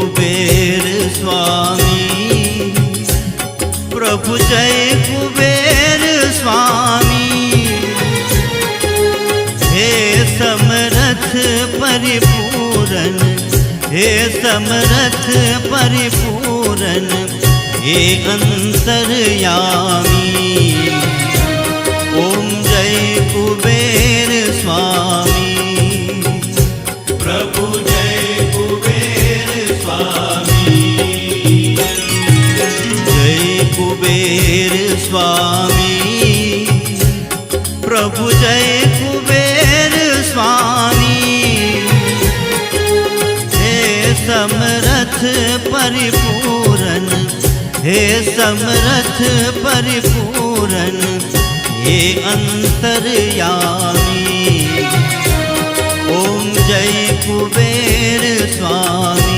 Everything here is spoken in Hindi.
कुबेर स्वामी, प्रभु जय कुबेर स्वामी। हे समरथ परिपूरन, हे समरथ परिपूरन, हे अंतर्यामी। ओम जय कुबेर स्वामी, प्रभु जय कुबेर स्वामी। जय कुबेर स्वामी, प्रभु जय कुबेर स्वामी। हे समरथ परिपूरन, हे समरथ परिपूरन, हे अंतर्यामी। ओम जय कुबेर स्वामी।